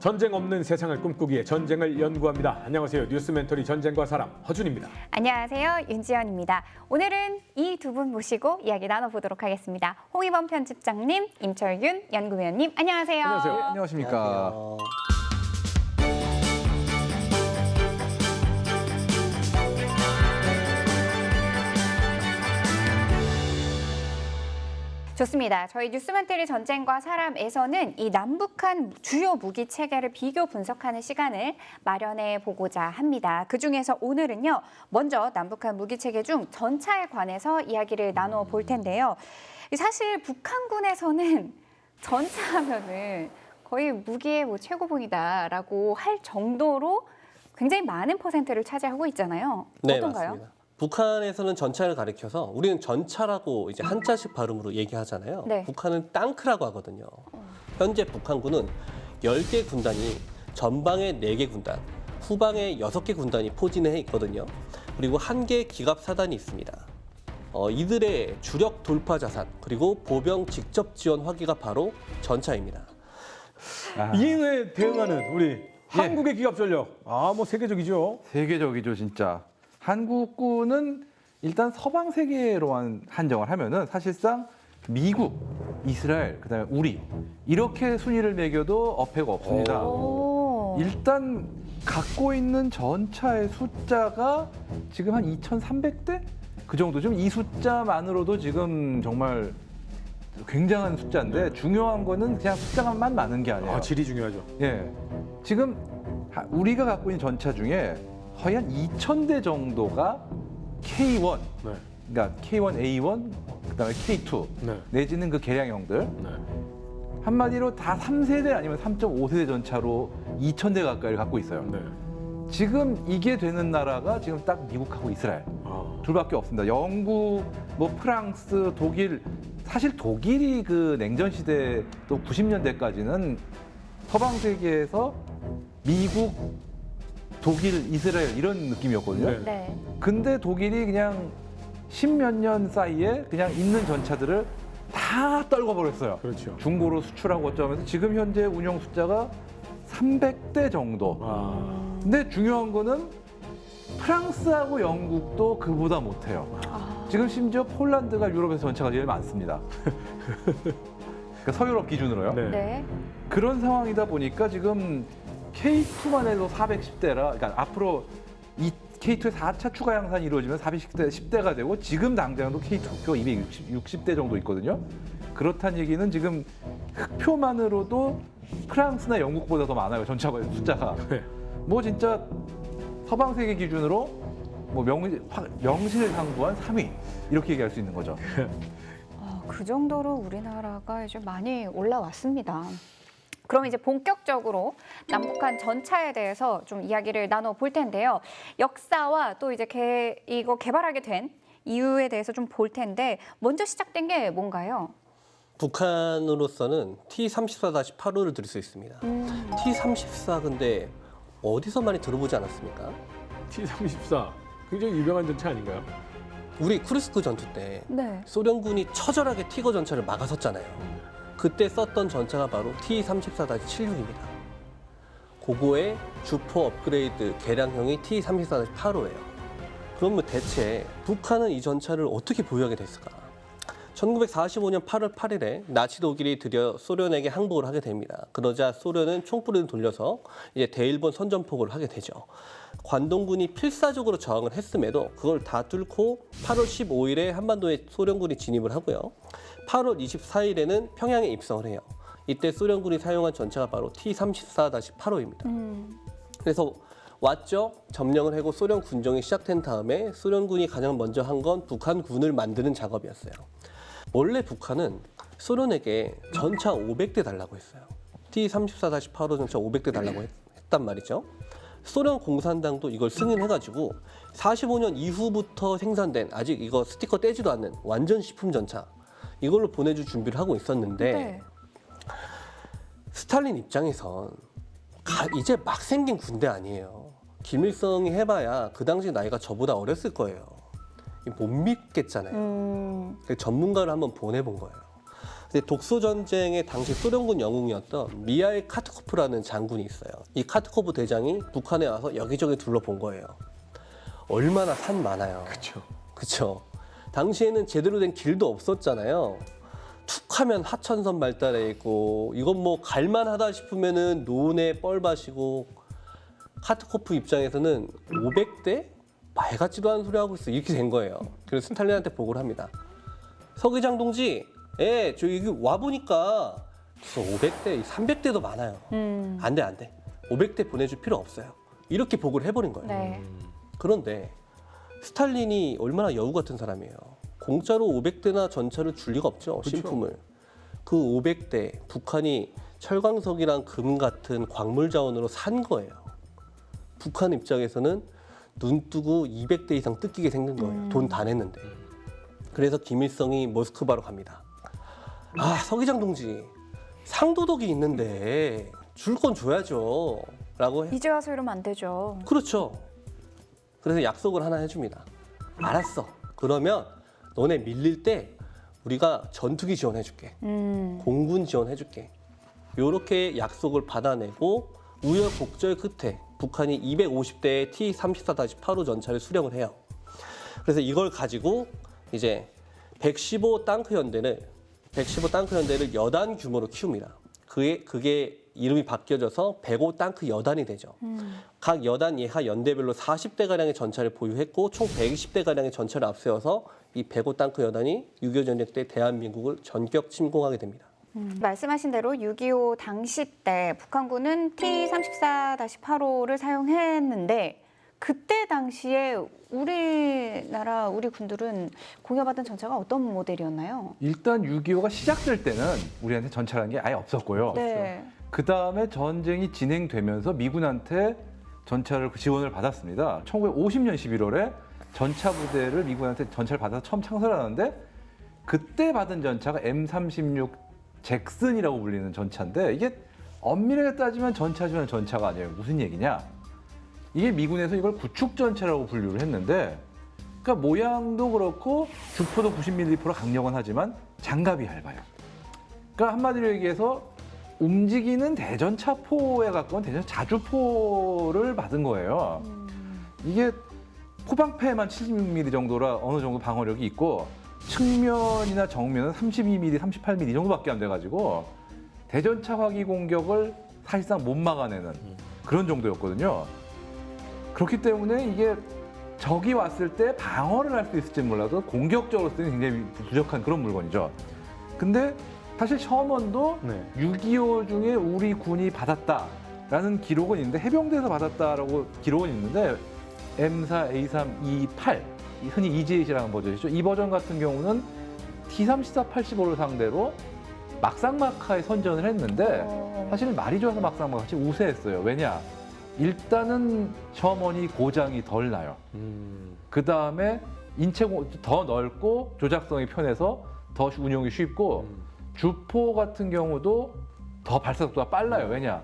전쟁 없는 세상을 꿈꾸기에 전쟁을 연구합니다. 안녕하세요. 뉴스 멘토리 전쟁과 사람 허준입니다. 안녕하세요. 윤지연입니다. 오늘은 이 두 분 모시고 이야기 나눠보도록 하겠습니다. 홍희범 편집장님, 임철균 연구위원님, 안녕하세요. 안녕하세요. 네, 안녕하십니까. 좋습니다. 저희 뉴스멘토리 전쟁과 사람에서는 이 남북한 주요 무기 체계를 비교 분석하는 시간을 마련해 보고자 합니다. 그중에서 오늘은요. 먼저 남북한 무기 체계 중 전차에 관해서 이야기를 나눠 볼 텐데요. 사실 북한군에서는 전차하면은 거의 무기의 최고봉이다라고 할 정도로 굉장히 많은 퍼센트를 차지하고 있잖아요. 네, 어떤가요? 맞습니다. 북한에서는 전차를 가리켜서 우리는 전차라고 이제 한자식 발음으로 얘기하잖아요. 네. 북한은 땅크라고 하거든요. 현재 북한군은 10개 군단이 전방에 4개 군단, 후방에 6개 군단이 포진해 있거든요. 그리고 1개 기갑 사단이 있습니다. 이들의 주력 돌파 자산 그리고 보병 직접 지원 화기가 바로 전차입니다. 이에 대응하는 우리 한국의 기갑 전력. 뭐 세계적이죠. 세계적이죠, 진짜. 한국군은 일단 서방 세계로만 한정을 하면은 사실상 미국, 이스라엘, 그다음에 우리 이렇게 순위를 매겨도 어폐가 없습니다. 오. 일단 갖고 있는 전차의 숫자가 지금 한 2,300대? 그 정도. 지금 이 숫자만으로도 지금 정말 굉장한 숫자인데 중요한 거는 그냥 숫자만 많은 게 아니에요. 질이 중요하죠. 예. 지금 우리가 갖고 있는 전차 중에 거의 한 2,000대 정도가 K1, 네. 그러니까 K1A1, 그다음에 K2 네. 내지는 그 개량형들 네. 한마디로 다 3세대 아니면 3.5세대 전차로 2,000대 가까이를 갖고 있어요. 네. 지금 이게 되는 나라가 지금 딱 미국하고 이스라엘 둘밖에 없습니다. 영국, 뭐 프랑스, 독일, 사실 독일이 그 냉전 시대 또 90년대까지는 서방 세계에서 미국, 독일, 이스라엘 이런 느낌이었거든요. 네. 네. 근데 독일이 그냥 십몇 년 사이에 그냥 있는 전차들을 다 떨궈버렸어요. 그렇죠. 중고로 수출하고 어쩌면서 지금 현재 운용 숫자가 300대 정도. 근데 중요한 거는 프랑스하고 영국도 그보다 못해요. 지금 심지어 폴란드가 유럽에서 전차가 제일 많습니다. 그러니까 서유럽 기준으로요. 네. 네. 그런 상황이다 보니까 지금 K2만 해도 410대라, 그러니까 앞으로 이 K2의 4차 추가 양산이 이루어지면 410대가 되고 지금 당장도 K2표 260대 정도 있거든요. 그렇다는 얘기는 지금 흑표만으로도 프랑스나 영국보다 더 많아요, 전차 숫자가. 네. 뭐 진짜 서방 세계 기준으로 뭐 명실상부한 3위 이렇게 얘기할 수 있는 거죠. 그 정도로 우리나라가 이제 많이 올라왔습니다. 그럼 이제 본격적으로 남북한 전차에 대해서 좀 이야기를 나눠볼 텐데요. 역사와 또 이제 이거 개발하게 된 이유에 대해서 좀 볼 텐데 먼저 시작된 게 뭔가요? 북한으로서는 T-34-85를 들을 수 있습니다. T-34 근데 어디서 많이 들어보지 않았습니까? T-34 굉장히 유명한 전차 아닌가요? 우리 쿠르스크 전투 때 네. 소련군이 처절하게 티거 전차를 막아섰잖아요. 그때 썼던 전차가 바로 T-34-76입니다. 고거의 주포 업그레이드 개량형이 T-34-85예요. 그러면 대체 북한은 이 전차를 어떻게 보유하게 됐을까? 1945년 8월 8일에 나치 독일이 드디어 소련에게 항복을 하게 됩니다. 그러자 소련은 총불을 돌려서 이제 대일본 선전포고를 하게 되죠. 관동군이 필사적으로 저항을 했음에도 그걸 다 뚫고 8월 15일에 한반도에 소련군이 진입을 하고요. 8월 24일에는 평양에 입성을 해요. 이때 소련군이 사용한 전차가 바로 T-34-85입니다. 그래서 왔죠. 점령을 하고 소련 군정이 시작된 다음에 소련군이 가장 먼저 한 건 북한군을 만드는 작업이었어요. 원래 북한은 소련에게 전차 500대 달라고 했어요. T-34-85 전차 500대 달라고 했단 말이죠. 소련 공산당도 이걸 승인해가지고 45년 이후부터 생산된 아직 이거 스티커 떼지도 않는 완전 시품 전차 이걸로 보내줄 준비를 하고 있었는데 네. 스탈린 입장에선 이제 막 생긴 군대 아니에요. 김일성이 해봐야 그 당시 나이가 저보다 어렸을 거예요. 못 믿겠잖아요. 그래서 전문가를 한번 보내본 거예요. 근데 독소 전쟁의 당시 소련군 영웅이었던 미하일 카트코프라는 장군이 있어요. 이 카트코프 대장이 북한에 와서 여기저기 둘러본 거예요. 얼마나 산 많아요. 그렇죠. 그렇죠. 당시에는 제대로 된 길도 없었잖아요. 툭하면 하천선 발달해 있고 이건 뭐 갈만하다 싶으면은 논에 뻘밭이고 카트코프 입장에서는 500대 말 같지도 않은 소리 하고 있어 이렇게 된 거예요. 그래서 스탈린한테 보고를 합니다. 서기장 동지, 저 여기 와 보니까 무슨 500대, 300대도 많아요. 안 돼. 500대 보내줄 필요 없어요. 이렇게 보고를 해버린 거예요. 네. 그런데 스탈린이 얼마나 여우 같은 사람이에요. 공짜로 500대나 전차를 줄 리가 없죠. 그쵸. 신품을. 그 500대 북한이 철광석이랑 금 같은 광물 자원으로 산 거예요. 북한 입장에서는 눈 뜨고 200대 이상 뜯기게 생긴 거예요. 돈 다 냈는데. 그래서 김일성이 모스크바로 갑니다. 아, 서기장 동지, 상도덕이 있는데 줄 건 줘야죠. 라고 해. 이제 와서 이러면 안 되죠. 그렇죠. 그래서 약속을 하나 해줍니다. 알았어. 그러면 너네 밀릴 때 우리가 전투기 지원해줄게. 공군 지원해줄게. 이렇게 약속을 받아내고 우여곡절 끝에 북한이 250대의 T-34-8호 전차를 수령을 해요. 그래서 이걸 가지고 이제 115 땅크 연대를 여단 규모로 키웁니다. 그게 이름이 바뀌어져서 105 땅크 여단이 되죠. 각 여단 예하 연대별로 40대가량의 전차를 보유했고 총 120대가량의 전차를 앞세워서 이 105 땅크 여단이 6.25 전쟁 때 대한민국을 전격 침공하게 됩니다. 말씀하신 대로 6.25 당시 때 북한군은 T-34-8호를 사용했는데 그때 당시에 우리나라 우리 군들은 공여받은 전차가 어떤 모델이었나요? 일단 6.25가 시작될 때는 우리한테 전차라는 게 아예 없었고요. 네. 그 다음에 전쟁이 진행되면서 미군한테 전차를 지원을 받았습니다. 1950년 11월에 전차 부대를 미군한테 전차를 받아서 처음 창설하는데 그때 받은 전차가 M36 잭슨이라고 불리는 전차인데 이게 엄밀하게 따지면 전차지만 전차가 아니에요. 무슨 얘기냐? 이게 미군에서 이걸 구축 전차라고 분류를 했는데 그러니까 모양도 그렇고 주포도 90mm 강력은 하지만 장갑이 얇아요. 그러니까 한마디로 얘기해서 움직이는 대전차포에 가까운 대전 자주포를 받은 거예요. 이게 포방패만 76mm 정도라 어느 정도 방어력이 있고 측면이나 정면은 32mm, 38mm 정도밖에 안 돼가지고 대전차 화기 공격을 사실상 못 막아내는 그런 정도였거든요. 그렇기 때문에 이게 적이 왔을 때 방어를 할 수 있을지 몰라도 공격적으로 쓰는 굉장히 부족한 그런 물건이죠. 근데 사실 셔먼도 네. 6.25 중에 우리 군이 받았다라는 기록은 있는데 해병대에서 받았다라고 기록은 있는데 M4, A3, E8 흔히 EJ-라는 버전이죠. 이 버전 같은 경우는 T-34-85를 상대로 막상막하에 선전을 했는데 사실 말이 좋아서 막상막하지 우세했어요. 왜냐? 일단은 셔먼이 고장이 덜 나요. 그 다음에 인체 더 넓고 조작성이 편해서 더 운용이 쉽고 주포 같은 경우도 더 발사속도가 빨라요. 왜냐?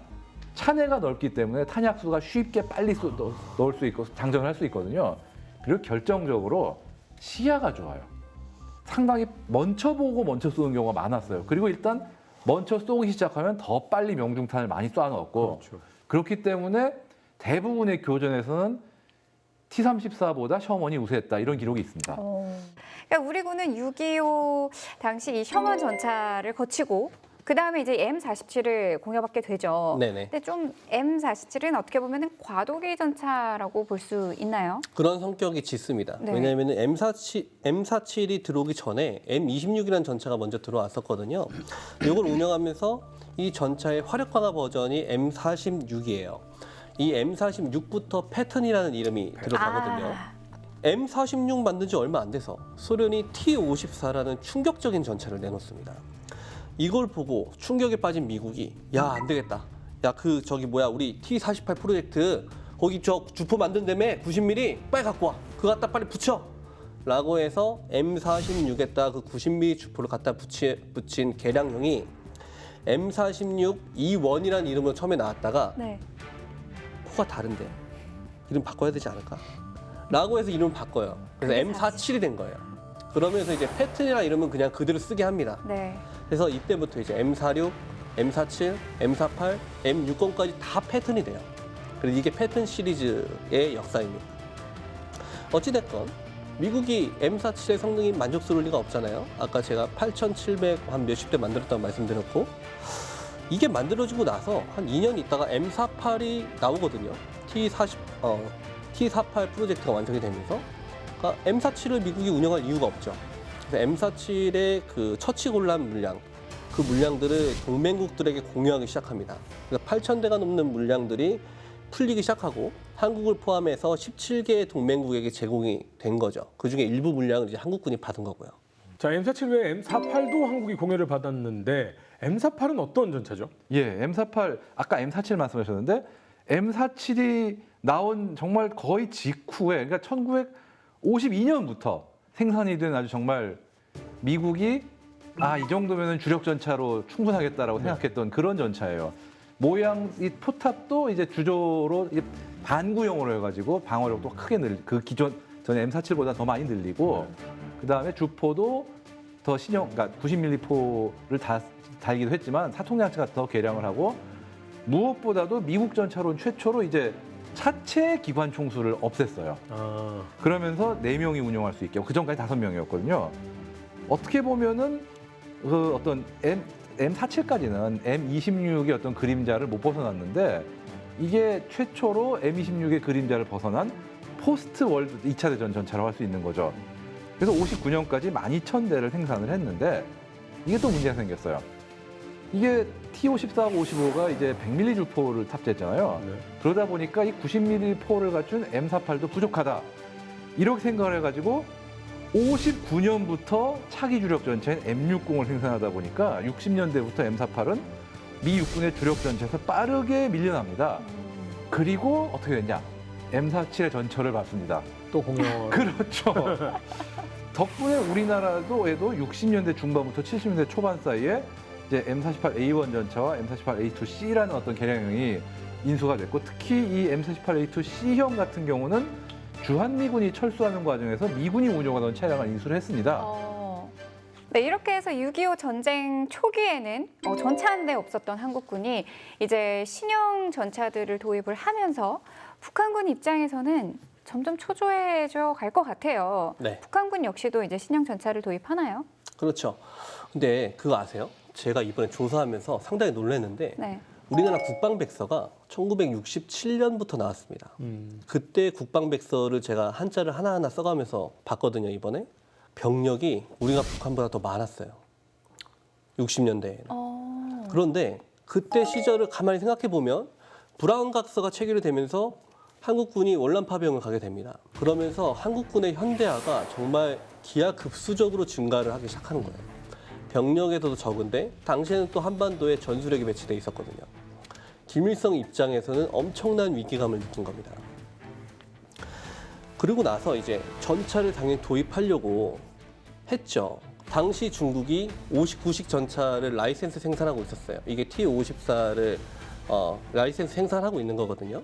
차내가 넓기 때문에 탄약수가 쉽게 빨리 넣을 수 있고 장전을 할 수 있거든요. 그리고 결정적으로 시야가 좋아요. 상당히 먼저 보고 먼저 쏘는 경우가 많았어요. 그리고 일단 먼저 쏘기 시작하면 더 빨리 명중탄을 많이 쏴넣었고 그렇죠. 그렇기 때문에 대부분의 교전에서는 T-34보다 셔먼이 우세했다 이런 기록이 있습니다. 그러니까 우리 군은 6.25 당시 이 셔먼 전차를 거치고 그 다음에 이제 M47을 공여받게 되죠. 네네. 근데 좀 M47은 어떻게 보면 과도기 전차라고 볼 수 있나요? 그런 성격이 짙습니다. 네. 왜냐하면 M47이 들어오기 전에 M26이라는 전차가 먼저 들어왔었거든요. 이걸 운영하면서 이 전차의 화력강화 버전이 M46이에요. 이 M46부터 패턴이라는 이름이 들어가거든요. M46 만든 지 얼마 안 돼서 소련이 T-54라는 충격적인 전차를 내놓습니다. 이걸 보고 충격에 빠진 미국이 야, 안 되겠다. 야, 우리 T-48 프로젝트 거기 저 주포 만든다며 90mm 빨리 갖고 와. 그거 갖다 빨리 붙여. 라고 해서 M46에다 그 90mm 주포를 갖다 붙인 개량형이 M46 E1이라는 이름으로 처음에 나왔다가 네. 포가 다른데 이름 바꿔야 되지 않을까? 라고 해서 이름을 바꿔요. 그래서 M47이 된 거예요. 그러면서 이제 패턴이라 이러면 그냥 그대로 쓰게 합니다. 네. 그래서 이때부터 이제 M46, M47, M48, M60까지 다 패턴이 돼요. 그래서 이게 패턴 시리즈의 역사입니다. 어찌됐건 미국이 M47의 성능이 만족스러울 리가 없잖아요. 아까 제가 8,700 한 몇십 대 만들었다고 말씀드렸고, 이게 만들어지고 나서 한 2년 있다가 M48이 나오거든요. T48 프로젝트가 완성이 되면서, 그러니까 M47을 미국이 운영할 이유가 없죠. 그래서 M47의 그 처치곤란 물량, 그 물량들을 동맹국들에게 공유하기 시작합니다. 그래서 8,000대가 넘는 물량들이 풀리기 시작하고 한국을 포함해서 17개의 동맹국에게 제공이 된 거죠. 그중에 일부 물량을 이제 한국군이 받은 거고요. 자, M47 외에 M48도 한국이 공여를 받았는데 M48은 어떤 전차죠? 예, M48 아까 M47 말씀하셨는데 M47이 나온 정말 거의 직후에 그러니까 1952년부터 생산이 된 아주 정말 미국이 이 정도면은 주력 전차로 충분하겠다라고 생각했던 그런 전차예요. 모양 이 포탑도 이제 주조로 이제 반구형으로 해가지고 방어력도 크게 그 기존 전 M47보다 더 많이 늘리고 그 다음에 주포도 더 신형, 그러니까 90mm 포를 달기도 했지만 사통장치가 더 개량을 하고 무엇보다도 미국 전차로는 최초로 이제 차체 기관 총수를 없앴어요. 그러면서 4명이 운용할 수 있게 그 전까지 5명이었거든요. 어떻게 보면은 그 어떤 M47까지는 M26의 어떤 그림자를 못 벗어났는데 이게 최초로 M26의 그림자를 벗어난 포스트 월드 2차 대전 전차라고 할 수 있는 거죠. 그래서 59년까지 12,000대를 생산을 했는데 이게 또 문제가 생겼어요. 이게 T54하고 55가 이제 100mm 주포를 탑재했잖아요. 네. 그러다 보니까 이 90mm 포를 갖춘 M48도 부족하다. 이렇게 생각을 해가지고 59년부터 차기 주력 전차인 M60을 생산하다 보니까 60년대부터 M48은 미 육군의 주력 전차에서 빠르게 밀려납니다. 그리고 어떻게 됐냐? M47의 전철을 받습니다. 또 공여. 그렇죠. 덕분에 우리나라도 60년대 중반부터 70년대 초반 사이에 이제 M48A1 전차와 M48A2C라는 어떤 개량형이 인수가 됐고 특히 이 M48A2C형 같은 경우는 주한미군이 철수하는 과정에서 미군이 운용하던 차량을 인수를 했습니다. 네, 이렇게 해서 6.25 전쟁 초기에는 전차 한 대 없었던 한국군이 이제 신형 전차들을 도입을 하면서 북한군 입장에서는 점점 초조해져 갈 것 같아요. 네. 북한군 역시도 이제 신형 전차를 도입하나요? 그렇죠. 근데 그거 아세요? 제가 이번에 조사하면서 상당히 놀랐는데 네. 우리나라 국방백서가 1967년부터 나왔습니다. 그때 국방백서를 제가 한자를 하나하나 써가면서 봤거든요, 이번에. 병력이 우리가 북한보다 더 많았어요. 60년대에는. 그런데 그때 시절을 가만히 생각해 보면 브라운 각서가 체결이 되면서 한국군이 월남 파병을 가게 됩니다. 그러면서 한국군의 현대화가 정말 기하급수적으로 증가를 하기 시작하는 거예요. 병력에서도 적은데 당시에는 또 한반도에 전술핵이 배치돼 있었거든요. 김일성 입장에서는 엄청난 위기감을 느낀 겁니다. 그리고 나서 이제 전차를 당연히 도입하려고 했죠. 당시 중국이 59식 전차를 라이센스 생산하고 있었어요. 이게 T54를 라이센스 생산하고 있는 거거든요.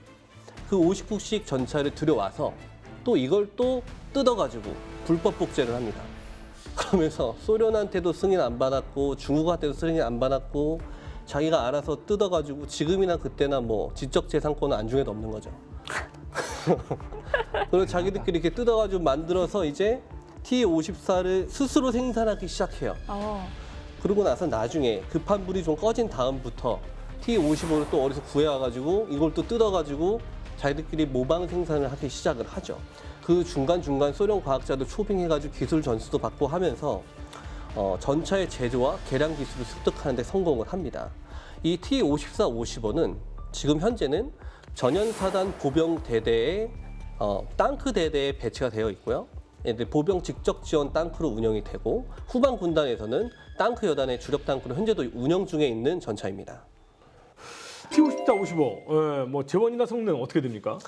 그 59식 전차를 들여와서 또 이걸 또 뜯어가지고 불법 복제를 합니다. 그러면서 소련한테도 승인 안 받았고 중국한테도 승인 안 받았고 자기가 알아서 뜯어가지고 지금이나 그때나 뭐 지적재산권은 안중에도 없는 거죠. 그리고 자기들끼리 이렇게 뜯어가지고 만들어서 이제 T54를 스스로 생산하기 시작해요. 그러고 나서 나중에 급한 불이 좀 꺼진 다음부터 T55를 또 어디서 구해와가지고 이걸 또 뜯어가지고 자기들끼리 모방 생산을 하기 시작을 하죠. 그 중간중간 소련 과학자도 초빙해가지고 기술 전수도 받고 하면서 전차의 제조와 개량 기술을 습득하는 데 성공을 합니다. 이 T54, 55는 지금 현재는 전연사단 보병 대대의 땅크 대대에 배치가 되어 있고요. 보병 직접 지원 땅크로 운영이 되고 후방 군단에서는 땅크 여단의 주력 땅크로 현재도 운영 중에 있는 전차입니다. T54, 55, 뭐 재원이나 성능 어떻게 됩니까?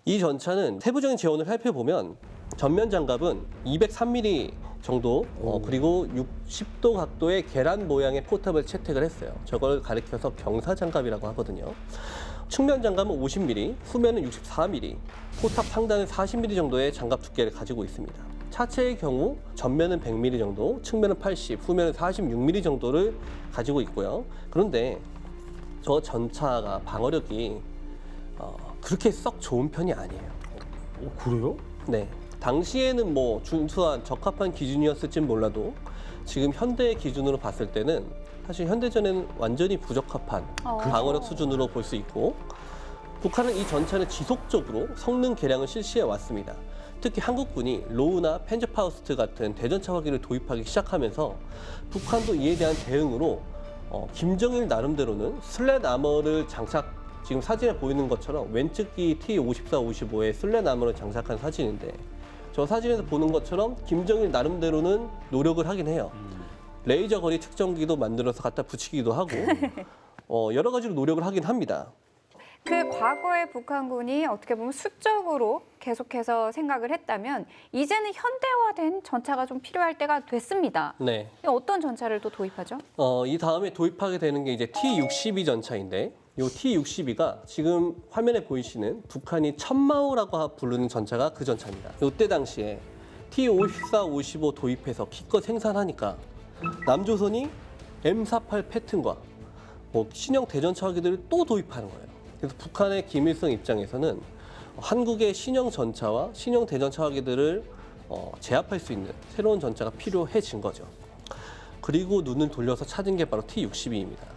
이 전차는 세부적인 재원을 살펴보면 전면 장갑은 203mm 정도 그리고 60도 각도의 계란 모양의 포탑을 채택을 했어요. 저걸 가리켜서 경사 장갑이라고 하거든요. 측면 장갑은 50mm, 후면은 64mm, 포탑 상단은 40mm 정도의 장갑 두께를 가지고 있습니다. 차체의 경우 전면은 100mm 정도, 측면은 80, 후면은 46mm 정도를 가지고 있고요. 그런데 저 전차가 방어력이 그렇게 썩 좋은 편이 아니에요. 그래요? 네. 당시에는 뭐 준수한 적합한 기준이었을진 몰라도 지금 현대의 기준으로 봤을 때는 사실 현대전에는 완전히 부적합한 방어력 수준으로 볼 수 있고, 북한은 이 전차를 지속적으로 성능 개량을 실시해 왔습니다. 특히 한국군이 로우나 펜저파우스트 같은 대전차 화기를 도입하기 시작하면서 북한도 이에 대한 대응으로 김정일 나름대로는 슬랫 아머를 장착, 지금 사진에 보이는 것처럼 왼측이 T-54, 55에 슬랫 아머를 장착한 사진인데, 저 사진에서 보는 것처럼 김정일 나름대로는 노력을 하긴 해요. 레이저 거리 측정기도 만들어서 갖다 붙이기도 하고 여러 가지로 노력을 하긴 합니다. 그 과거의 북한군이 어떻게 보면 수적으로 계속해서 생각을 했다면 이제는 현대화된 전차가 좀 필요할 때가 됐습니다. 네. 어떤 전차를 또 도입하죠? 이 다음에 도입하게 되는 게 이제 T-62 전차인데, 이 T-62가 지금 화면에 보이시는 북한이 천마호라고 부르는 전차가 그 전차입니다. 이때 당시에 T-54, 55 도입해서 기껏 생산하니까 남조선이 M48 패튼과 뭐 신형 대전차 화기들을 또 도입하는 거예요. 그래서 북한의 김일성 입장에서는 한국의 신형 전차와 신형 대전차 화기들을 제압할 수 있는 새로운 전차가 필요해진 거죠. 그리고 눈을 돌려서 찾은 게 바로 T-62입니다.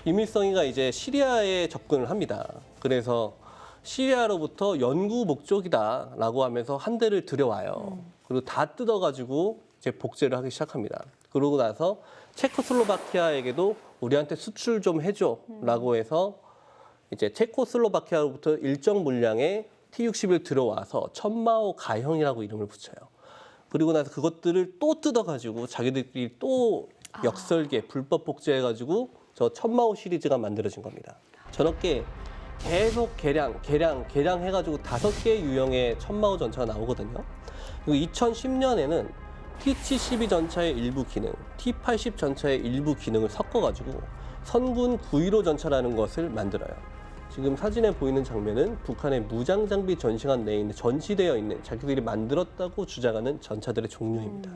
김일성이가 이제 시리아에 접근을 합니다. 그래서 시리아로부터 연구 목적이다라고 하면서 한 대를 들여와요. 그리고 다 뜯어가지고 이제 복제를 하기 시작합니다. 그러고 나서 체코슬로바키아에게도 우리한테 수출 좀 해줘라고 해서 이제 체코슬로바키아로부터 일정 물량의 T-61을 들어와서 천마호 가형이라고 이름을 붙여요. 그리고 나서 그것들을 또 뜯어가지고 자기들끼리 또 역설계 불법 복제해가지고 저 천마호 시리즈가 만들어진 겁니다. 저렇게 계속 개량해가지고 5개 유형의 천마호 전차가 나오거든요. 그리고 2010년에는 T-72 전차의 일부 기능, T-80 전차의 일부 기능을 섞어가지고 선군 915 전차라는 것을 만들어요. 지금 사진에 보이는 장면은 북한의 무장 장비 전시관 내에 있는 전시되어 있는 자기들이 만들었다고 주장하는 전차들의 종류입니다.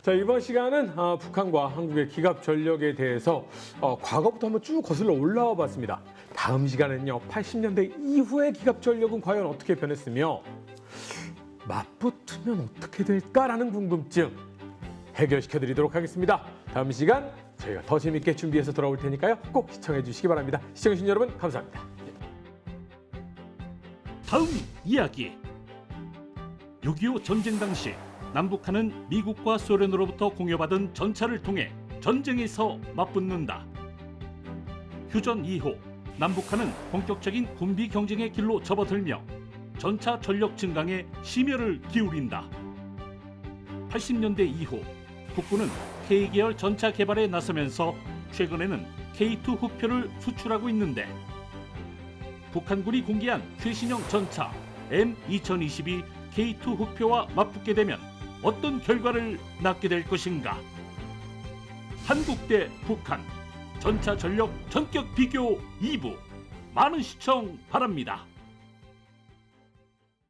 자, 이번 시간은 북한과 한국의 기갑 전력에 대해서 과거부터 한번 쭉 거슬러 올라와 봤습니다. 다음 시간은요, 80년대 이후의 기갑 전력은 과연 어떻게 변했으며 맞붙으면 어떻게 될까라는 궁금증 해결시켜 드리도록 하겠습니다. 다음 시간 저희가 더 재밌게 준비해서 돌아올 테니까요. 꼭 시청해 주시기 바랍니다. 시청해주신 여러분 감사합니다. 다음 이야기. 6.25 전쟁 당시 남북한은 미국과 소련으로부터 공여받은 전차를 통해 전쟁에서 맞붙는다. 휴전 이후 남북한은 본격적인 군비 경쟁의 길로 접어들며 전차 전력 증강에 심혈을 기울인다. 80년대 이후 북군은 K계열 전차 개발에 나서면서 최근에는 K2 후표를 수출하고 있는데, 북한군이 공개한 최신형 전차 M2022 K2 후표와 맞붙게 되면 어떤 결과를 낳게 될 것인가? 한국 대 북한 전차 전력 전격 비교 2부 많은 시청 바랍니다.